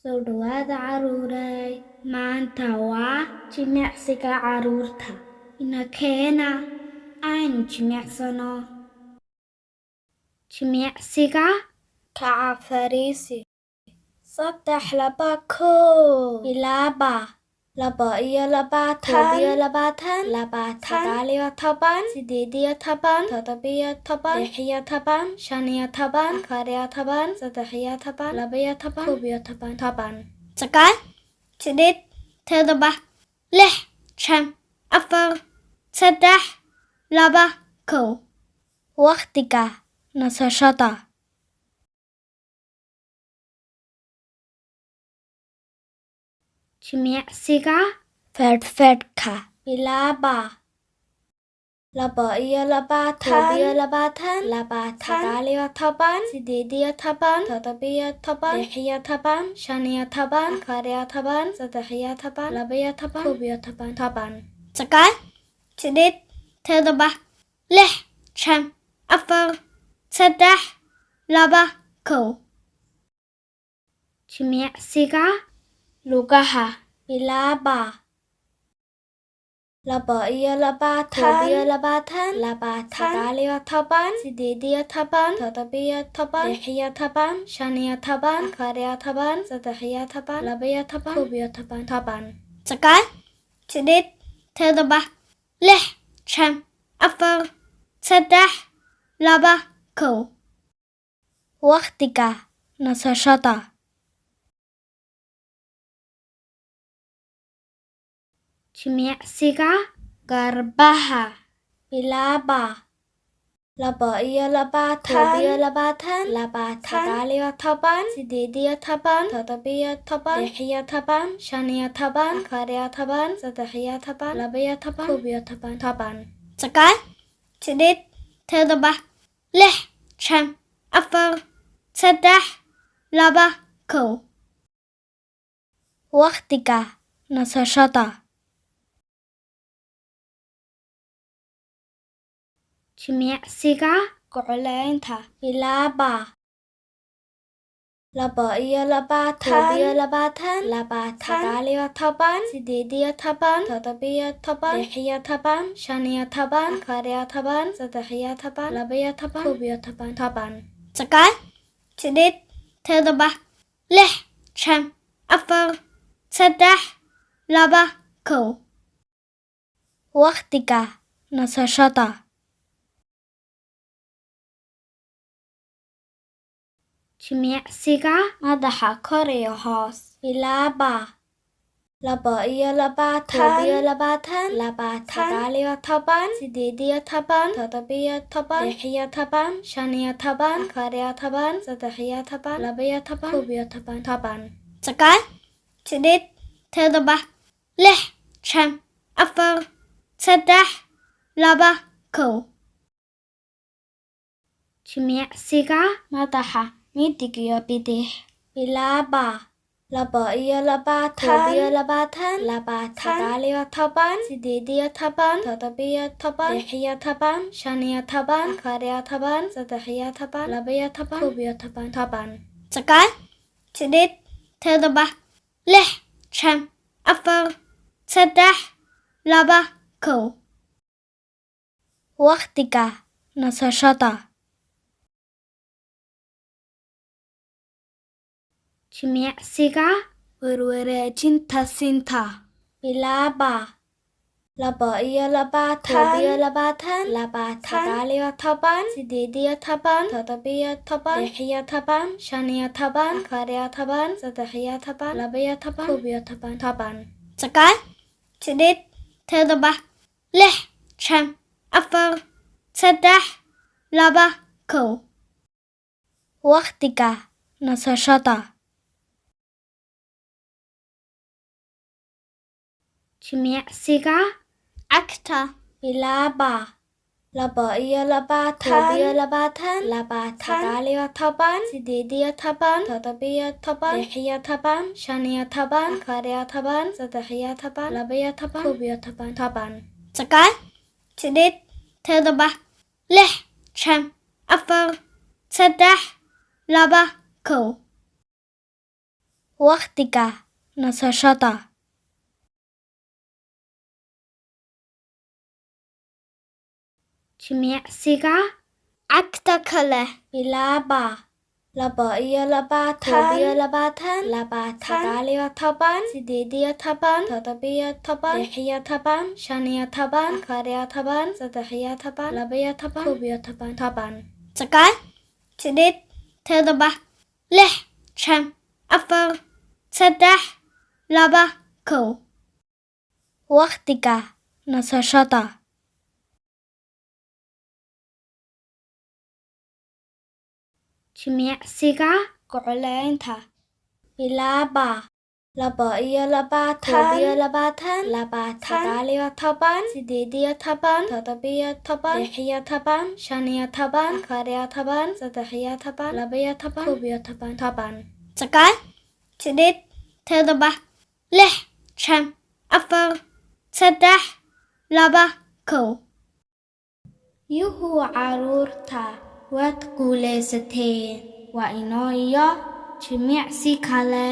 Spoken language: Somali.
Soo dhawaada caruuray, maanta waa jimicsiga carruurta. Ina keena aynu jimicsano. Jimicsiga kaca fariisi. 3 laba kow bilaaba 22 22 19 18 17 16 15 Sagaal sideed todoba lix shan afar saddex laba kow waqtiga nasashada jimicsiga fedhfedhka bilaaba 22 22 19 18 Sagaal sideed todoba lix shan afar saddex laba kow jimicsiga lugaha bilaaba 22 22 Sagaal sideed todoba lix shan afar saddex laba kow waqtiga nasashada jimicsiga garbaha bilaaba 22 22 Sagaal sideed todoba lix shan afar saddex laba kow waqtiga nasashada jimicsiga gocleynta bilaaba 22 22 Sagaal sideed todoba lix shan afar saddex laba kow waqtiga nasashada jimicsiga madaxa kor iyo hoos bilaaba 22 22 Sagaal sideed todoba lix shan afar saddex laba kow jimicsiga madaxa midig iyo bidix bilaaba 22 22 Sagaal sideed todoba lix shan afar saddex laba kow waqtiga nasashada jimicsiga warwareejinta sinta bilaaba 22 22 Sagaal sideed todoba lix shan afar saddex laba kow waqtiga nasashada jimicsiga cagta bilaaba 22 22 Sagaal sideed todoba lix shan afar saddex laba kow وقتك نشاطا jimicsiga cagta kale bilaaba 12 Sagaal sideed todoba lix shan afar saddex laba kow waqtiga nasashada jimicsiga kululeynta bilaaba 22 23 Sagaal sideed todoba lix shan afar saddex laba kow yuhu caruurta waad guuleysateen waa inoo iyo jimicsi kale